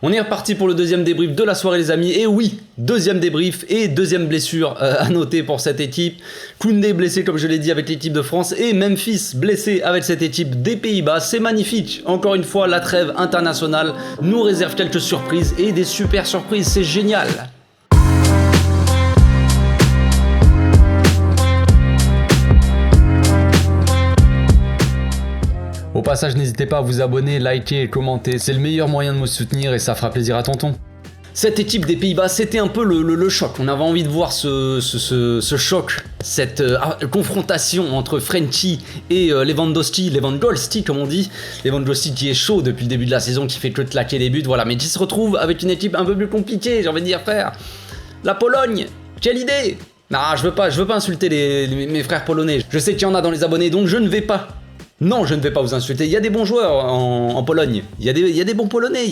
On est reparti pour le deuxième débrief de la soirée les amis, et oui, deuxième débrief et deuxième blessure à noter pour cette équipe. Koundé blessé comme je l'ai dit avec l'équipe de France et Memphis blessé avec cette équipe des Pays-Bas. C'est magnifique, encore une fois la trêve internationale nous réserve quelques surprises et des super surprises, c'est génial. Au passage, n'hésitez pas à vous abonner, liker et commenter, c'est le meilleur moyen de me soutenir et ça fera plaisir à tonton. Cette équipe des Pays-Bas, c'était un peu le choc. On avait envie de voir ce choc, cette confrontation entre Frenchie et Lewandowski comme on dit. Lewandowski qui est chaud depuis le début de la saison, qui fait que claquer des buts, voilà, mais qui se retrouve avec une équipe un peu plus compliquée, j'ai envie de dire frère. La Pologne, quelle idée! Non, je veux pas insulter mes frères polonais. Je sais qu'il y en a dans les abonnés, donc je ne vais pas. Non, je ne vais pas vous insulter. Il y a des bons joueurs en Pologne. Il y a des bons Polonais.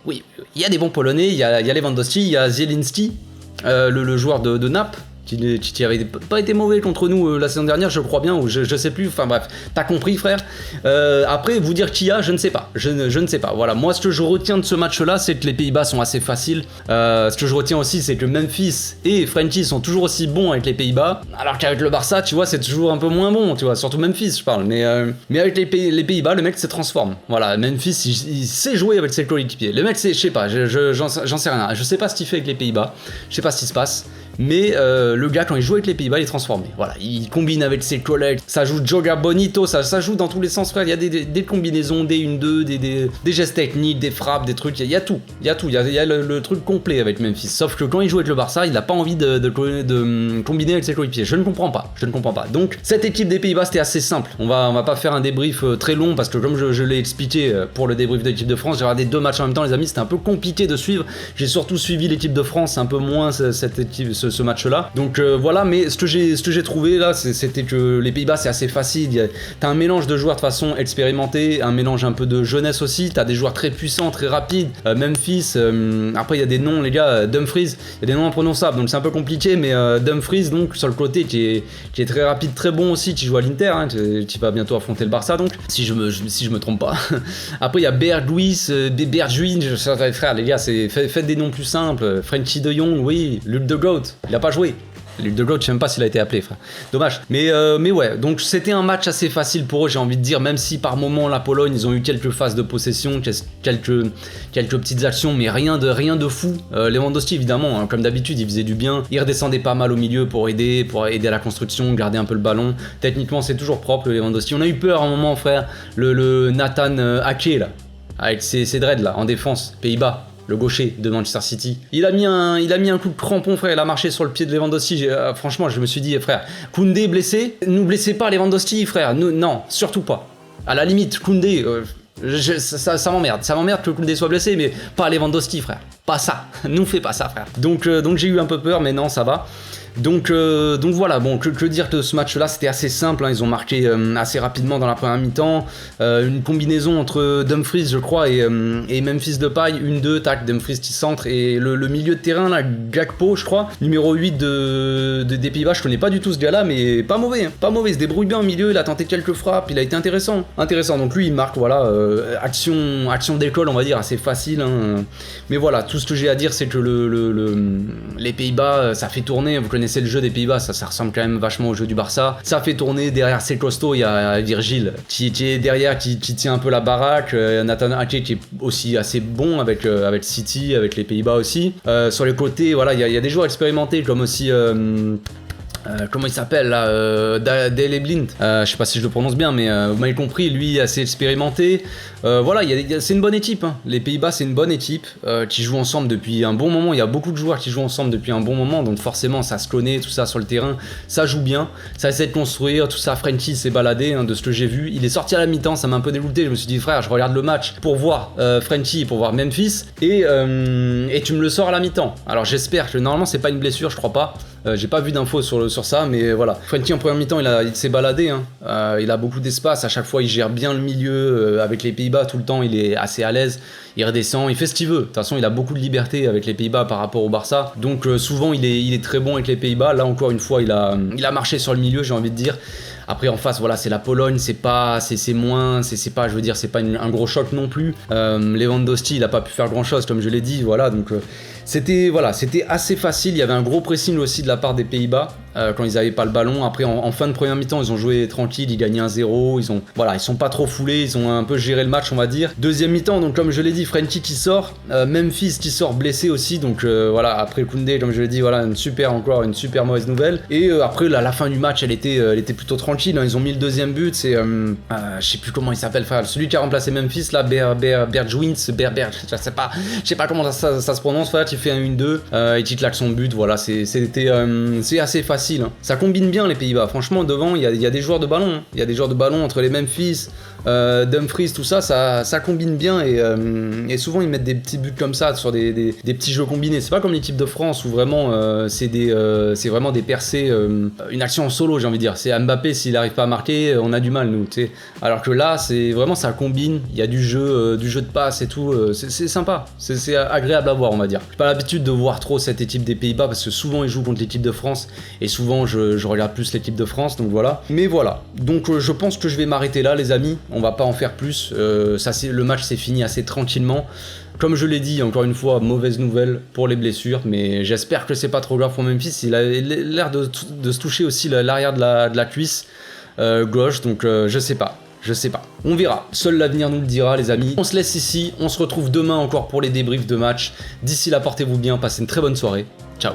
Oui, il y a des bons Polonais. Il y a Lewandowski, il y a Zielinski, le joueur de Naples, qui avait pas été mauvais contre nous la saison dernière, je crois bien, ou je sais plus. Enfin bref, t'as compris, frère. Après, vous dire qui y a, je ne sais pas. Je ne sais pas. Voilà, moi, ce que je retiens de ce match-là, c'est que les Pays-Bas sont assez faciles. Ce que je retiens aussi, c'est que Memphis et Frenchie sont toujours aussi bons avec les Pays-Bas, alors qu'avec le Barça, tu vois, c'est toujours un peu moins bon, tu vois. Surtout Memphis, je parle. Mais avec les Pays-Bas, le mec se transforme. Voilà, Memphis, il sait jouer avec ses coéquipiers. Le mec, je sais pas, j'en sais rien. Je sais pas ce qu'il fait avec les Pays-Bas. Je sais pas ce qui se passe. Mais le gars, quand il joue avec les Pays-Bas, il est transformé. Voilà, il combine avec ses collègues, ça joue Joga Bonito, ça joue dans tous les sens, frère. Il y a des combinaisons, des 1-2, des gestes techniques, des frappes, des trucs. Il y a tout. Il y a le truc complet avec Memphis. Sauf que quand il joue avec le Barça, il n'a pas envie de combiner avec ses coéquipiers. Je ne comprends pas. Donc, cette équipe des Pays-Bas, c'était assez simple. On va pas faire un débrief très long parce que, comme je l'ai expliqué pour le débrief de l'équipe de France, j'ai regardé 2 matchs en même temps, les amis. C'était un peu compliqué de suivre. J'ai surtout suivi l'équipe de France, un peu moins cette équipe. Ce match-là. Donc voilà, mais ce que j'ai trouvé là, c'était que les Pays-Bas, c'est assez facile. T'as un mélange de joueurs de façon expérimentés, un mélange un peu de jeunesse aussi. T'as des joueurs très puissants, très rapides. Memphis, après il y a des noms, les gars, Dumfries, il y a des noms imprononçables, donc c'est un peu compliqué, mais Dumfries, donc sur le côté, qui est très rapide, très bon aussi, qui joue à l'Inter, hein, qui va bientôt affronter le Barça, donc, si je me trompe pas. Après il y a Berghuis, frère, les gars, faites des noms plus simples. Frenchie de Jong, oui, Luke de Goat. Il a pas joué. Luke de Goat, je sais même pas s'il a été appelé, frère. Dommage. Mais ouais, donc c'était un match assez facile pour eux, j'ai envie de dire, même si par moment la Pologne, ils ont eu quelques phases de possession, quelques petites actions, mais rien de fou. Lewandowski, évidemment, hein, comme d'habitude, il faisait du bien. Il redescendait pas mal au milieu pour aider à la construction, garder un peu le ballon. Techniquement, c'est toujours propre, le Lewandowski. On a eu peur à un moment, frère, le Nathan Ake, là, avec ses dreads, là, en défense, Pays-Bas. Le gaucher de Manchester City. Il a mis un coup de crampon, frère. Il a marché sur le pied de Lewandowski. Franchement, je me suis dit, frère, Koundé blessé, nous blessez pas Lewandowski, frère. Non, surtout pas. À la limite, Koundé, ça m'emmerde. Ça m'emmerde que Koundé soit blessé, mais pas Lewandowski, frère. Pas ça. Nous fais pas ça, frère. Donc j'ai eu un peu peur, mais non, ça va. Donc voilà, bon, que dire de ce match-là, c'était assez simple, hein, ils ont marqué assez rapidement dans la première mi-temps, une combinaison entre Dumfries, je crois, et Memphis Depay, 1-2, tac, Dumfries qui centre, et le milieu de terrain, là, Gakpo, je crois, numéro 8 des Pays-Bas, je connais pas du tout ce gars-là, mais pas mauvais, il se débrouille bien au milieu, il a tenté quelques frappes, il a été intéressant, donc lui, il marque, voilà, action d'école, on va dire, assez facile, hein, mais voilà, tout ce que j'ai à dire, c'est que les Pays-Bas, ça fait tourner, vous connaissez le jeu des Pays-Bas, ça ressemble quand même vachement au jeu du Barça. Ça fait tourner, derrière c'est costaud, il y a Virgil qui est derrière, qui tient un peu la baraque. Nathan Ake qui est aussi assez bon avec City, avec les Pays-Bas aussi. Sur les côtés, voilà, il y a des joueurs expérimentés comme aussi... comment il s'appelle là, Daley Blind, je sais pas si je le prononce bien, mais vous m'avez compris, lui assez expérimenté. Voilà, c'est une bonne équipe, hein. Les Pays-Bas, c'est une bonne équipe qui joue ensemble depuis un bon moment. Il y a beaucoup de joueurs qui jouent ensemble depuis un bon moment, donc forcément ça se connaît, tout ça sur le terrain, ça joue bien, ça essaie de construire, tout ça. Frenchie s'est baladé, hein, de ce que j'ai vu. Il est sorti à la mi-temps, ça m'a un peu dégoûté. Je me suis dit, frère, je regarde le match pour voir Frenchie, pour voir Memphis, et tu me le sors à la mi-temps. Alors j'espère que normalement c'est pas une blessure, je crois pas. J'ai pas vu d'infos sur ça, mais voilà. Frenchie en première mi-temps, il s'est baladé, hein. Il a beaucoup d'espace, à chaque fois il gère bien le milieu, avec les Pays-Bas tout le temps, il est assez à l'aise, il redescend, il fait ce qu'il veut. De toute façon, il a beaucoup de liberté avec les Pays-Bas par rapport au Barça, donc souvent il est très bon avec les Pays-Bas. Là encore une fois, il a marché sur le milieu, j'ai envie de dire. Après en face, voilà, c'est la Pologne, c'est pas, c'est pas, je veux dire, c'est pas un gros choc non plus. Lewandowski, il a pas pu faire grand chose, comme je l'ai dit, voilà, donc c'était assez facile. Il y avait un gros pressing aussi de la part des Pays-Bas quand ils avaient pas le ballon. Après en fin de première mi-temps, ils ont joué tranquille, ils gagnaient 1-0, ils sont pas trop foulés, ils ont un peu géré le match, on va dire. Deuxième mi-temps, donc comme je l'ai dit, Frenkie qui sort, Memphis qui sort blessé aussi, donc voilà, après Koundé, comme je l'ai dit, voilà, une super mauvaise nouvelle. Et après la fin du match, elle était plutôt tranquille, hein. Ils ont mis le deuxième but, c'est je sais plus comment il s'appelle, enfin, celui qui a remplacé Memphis là, Bergwijn, je sais pas comment ça se prononce, voilà, il fait un 1-2 et il claque son but, voilà, c'est assez facile, hein. Ça combine bien les Pays-Bas, franchement devant il y a des joueurs de ballon, hein. Il y a des joueurs de ballon entre les Memphis, Dumfries, tout ça, ça combine bien et souvent ils mettent des petits buts comme ça sur des petits jeux combinés. C'est pas comme l'équipe de France où vraiment c'est vraiment des percées, une action en solo, j'ai envie de dire. C'est Mbappé, s'il n'arrive pas à marquer, on a du mal nous, tu sais. Alors que là, c'est vraiment, ça combine, il y a du jeu de passe et tout, c'est sympa, c'est agréable à voir, on va dire. J'ai pas l'habitude de voir trop cette équipe des Pays-Bas parce que souvent ils jouent contre l'équipe de France et souvent je regarde plus l'équipe de France, donc voilà. Mais voilà, donc je pense que je vais m'arrêter là les amis. On va pas en faire plus, le match s'est fini assez tranquillement. Comme je l'ai dit, encore une fois, mauvaise nouvelle pour les blessures, mais j'espère que c'est pas trop grave pour Memphis. Il a l'air de se toucher aussi l'arrière de la cuisse gauche, donc je sais pas. On verra, seul l'avenir nous le dira les amis. On se laisse ici, on se retrouve demain encore pour les débriefs de match. D'ici là, portez-vous bien, passez une très bonne soirée. Ciao.